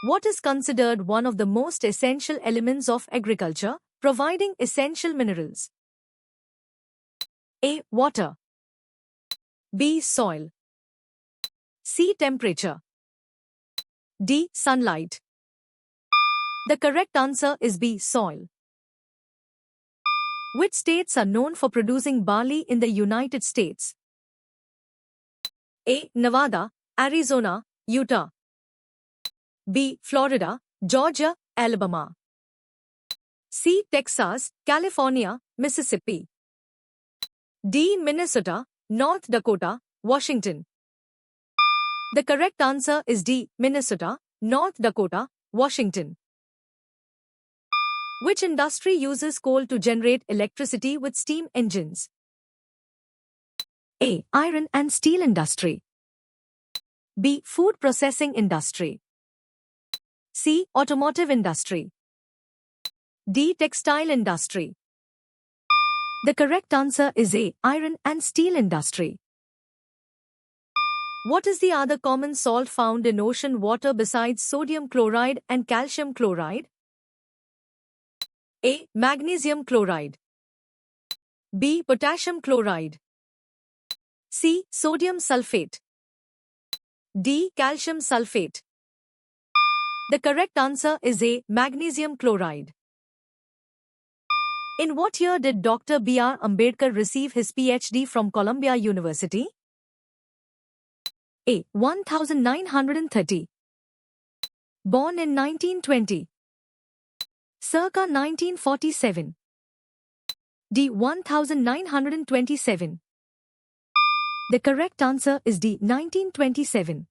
What is considered one of the most essential elements of agriculture, providing essential minerals? A. Water. B. Soil. C. Temperature. D. Sunlight. The correct answer is B. Soil. Which states are known for producing barley in the United States? A. Nevada, Arizona, Utah. B. Florida, Georgia, Alabama. C. Texas, California, Mississippi. D. Minnesota, North Dakota, Washington. The correct answer is D. Minnesota, North Dakota, Washington. Which industry uses coal to generate electricity with steam engines? A. Iron and steel industry. B. Food processing industry. C. Automotive industry. D. Textile industry. The correct answer is A. Iron and steel industry. What is the other common salt found in ocean water besides sodium chloride and calcium chloride? A. Magnesium chloride. B. Potassium chloride. C. Sodium sulfate. D. Calcium sulfate. The correct answer is A. Magnesium chloride. In what year did Dr. B.R. Ambedkar receive his PhD from Columbia University? A. 1930. Born in 1920. Circa 1947. D. 1927. The correct answer is D. 1927.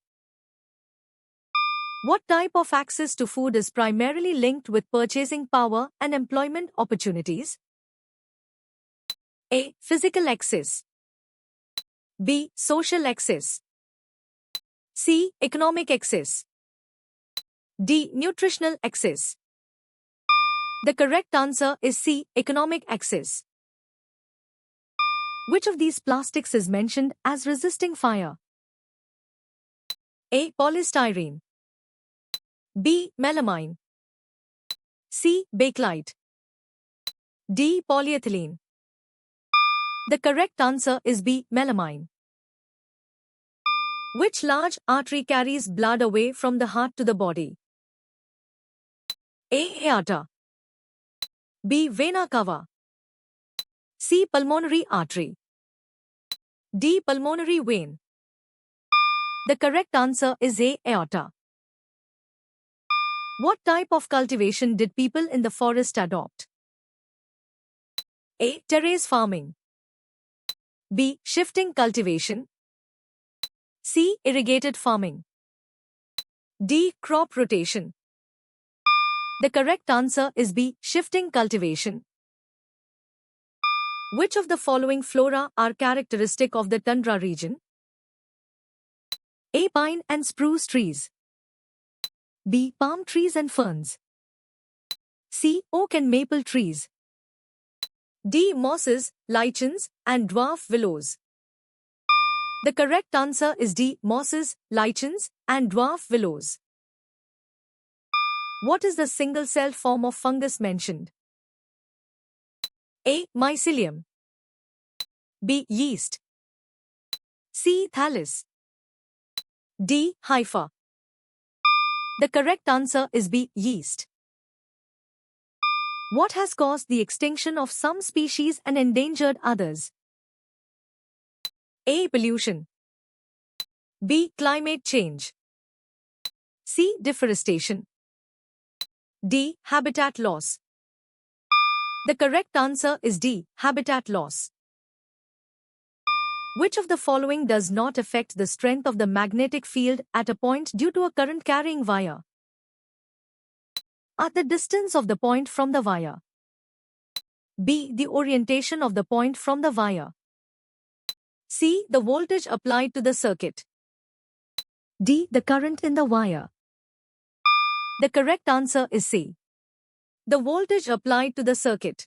What type of access to food is primarily linked with purchasing power and employment opportunities? A. Physical access. B. Social access. C. Economic access. D. Nutritional access. The correct answer is C. Economic access. Which of these plastics is mentioned as resisting fire? A. Polystyrene. B. Melamine. C. Bakelite. D. Polyethylene. The correct answer is B. Melamine. Which large artery carries blood away from the heart to the body? A. Aorta. B. Vena cava. C. Pulmonary artery. D. Pulmonary vein. The correct answer is A. Aorta. What type of cultivation did people in the forest adopt? A. Terrace farming. B. Shifting cultivation. C. Irrigated farming. D. Crop rotation. The correct answer is B. Shifting cultivation. Which of the following flora are characteristic of the tundra region? A. Pine and spruce trees. B. Palm trees and ferns. C. Oak and maple trees. D. Mosses, lichens, and dwarf willows. The correct answer is D. Mosses, lichens, and dwarf willows. What is the single-celled form of fungus mentioned? A. Mycelium. B. Yeast. C. Thallus. D. Hypha. The correct answer is B. Yeast. What has caused the extinction of some species and endangered others? A. Pollution. B. Climate change. C. Deforestation. D. Habitat loss. The correct answer is D. Habitat loss. Which of the following does not affect the strength of the magnetic field at a point due to a current carrying wire? A. The distance of the point from the wire. B. The orientation of the point from the wire. C. The voltage applied to the circuit. D. The current in the wire. The correct answer is C. The voltage applied to the circuit.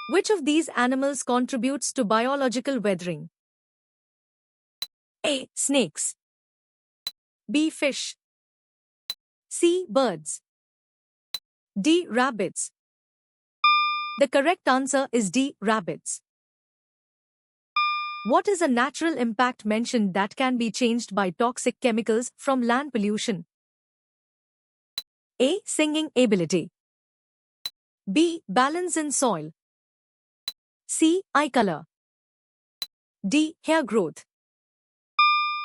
Which of these animals contributes to biological weathering? A. Snakes. B. Fish. C. Birds. D. Rabbits. The correct answer is D. Rabbits. What is a natural impact mentioned that can be changed by toxic chemicals from land pollution? A. Singing ability. B. Balance in soil. C. Eye color. D. Hair growth.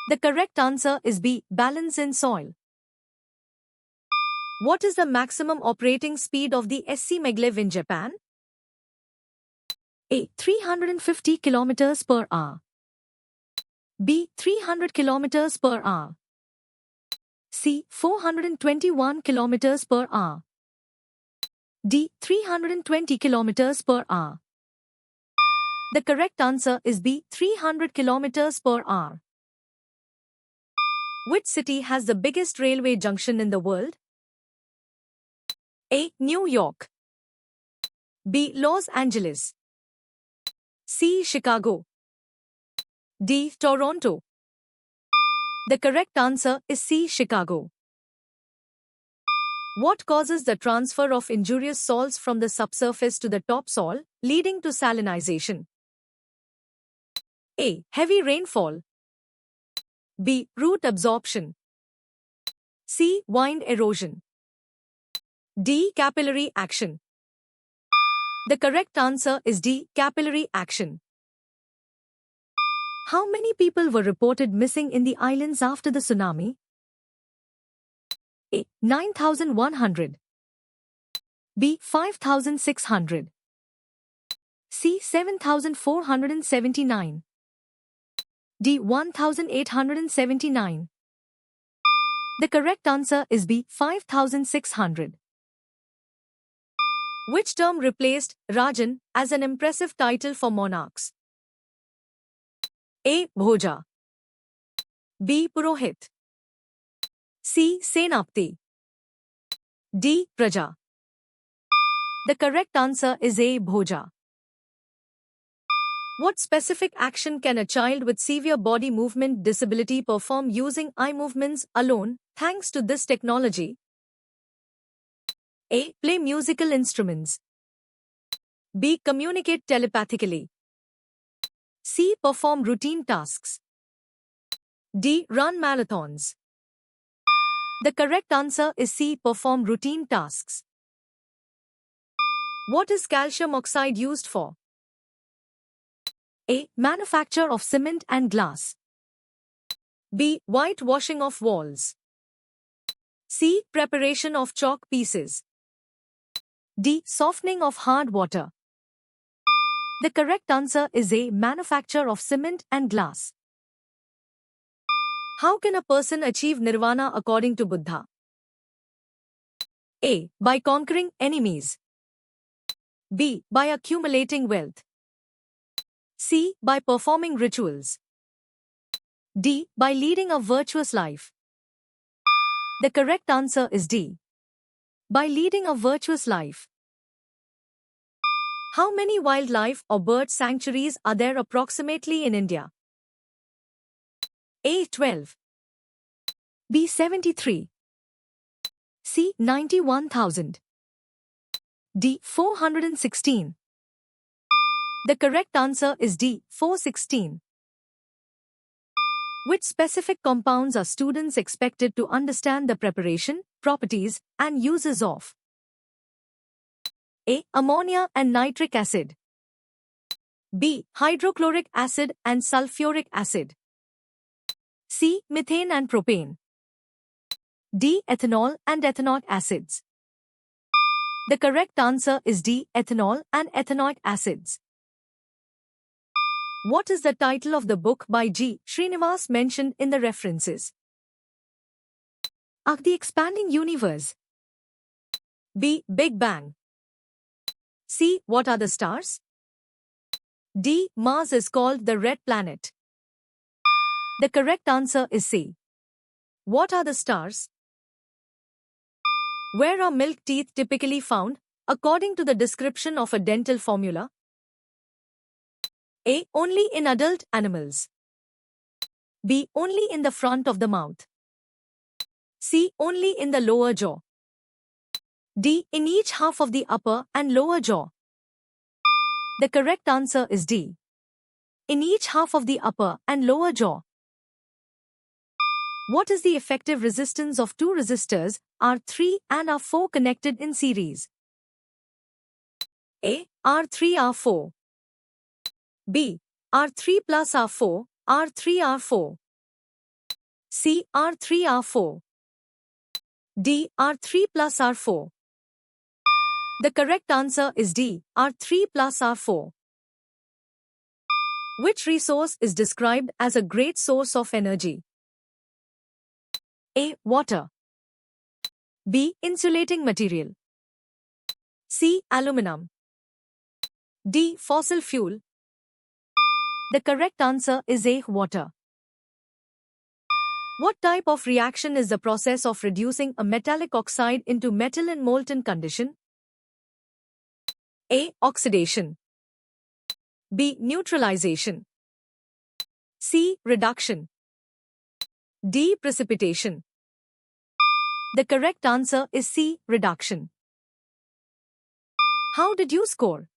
The correct answer is B. Balance in soil. What is the maximum operating speed of the SC Maglev in Japan? A. 350 kilometers per hour. B. 300 kilometers per hour. C. 421 kilometers per hour. D. 320 kilometers per hour. The correct answer is B. 300 kilometers per hour. Which city has the biggest railway junction in the world? A. New York. B. Los Angeles. C. Chicago. D. Toronto. The correct answer is C. Chicago. What causes the transfer of injurious salts from the subsurface to the topsoil, leading to salinization? A. Heavy rainfall. B. Root absorption. C. Wind erosion. D. Capillary action. The correct answer is D. Capillary action. How many people were reported missing in the islands after the tsunami? A. 9,100. B. 5,600. C. 7,479. D. 1,879. The correct answer is B. 5,600. Which term replaced Rajan as an impressive title for monarchs? A. Bhoja. B. Purohit. C. Senapati. D. Praja. The correct answer is A. Bhoja. What specific action can a child with severe body movement disability perform using eye movements alone, thanks to this technology? A. Play musical instruments. B. Communicate telepathically. C. Perform routine tasks. D. Run marathons. The correct answer is C. Perform routine tasks. What is calcium oxide used for? A. Manufacture of cement and glass. B. Whitewashing of walls. C. Preparation of chalk pieces. D. Softening of hard water. The correct answer is A. Manufacture of cement and glass. How can a person achieve nirvana according to Buddha? A. By conquering enemies. B. By accumulating wealth. C. By performing rituals. D. By leading a virtuous life. The correct answer is D. By leading a virtuous life. How many wildlife or bird sanctuaries are there approximately in India? A. 12. B. 73. C. 91,000. D. 416. The correct answer is D. 416. Which specific compounds are students expected to understand the preparation, properties, and uses of? A. Ammonia and nitric acid. B. Hydrochloric acid and sulfuric acid. C. Methane and propane. D. Ethanol and ethanoic acids. The correct answer is D. Ethanol and ethanoic acids. What is the title of the book by G. Srinivas mentioned in the references? A. The Expanding Universe. B. Big Bang. C. What are the stars? D. Mars is called the red planet. The correct answer is C. What are the stars? Where are milk teeth typically found, according to the description of a dental formula? A. Only in adult animals. B. Only in the front of the mouth. C. Only in the lower jaw. D. In each half of the upper and lower jaw. The correct answer is D. In each half of the upper and lower jaw. What is the effective resistance of two resistors, R3 and R4 connected in series? A. R3 R4. B. R3 plus R4, R3 R4. C. R3 R4. D. R3 plus R4. The correct answer is D. R3 plus R4. Which resource is described as a great source of energy? A. Water. B. Insulating material. C. Aluminum. D. Fossil fuel. The correct answer is A. Water. What type of reaction is the process of reducing a metallic oxide into metal in molten condition? A. Oxidation. B. Neutralization. C. Reduction. D. Precipitation. The correct answer is C. Reduction. How did you score?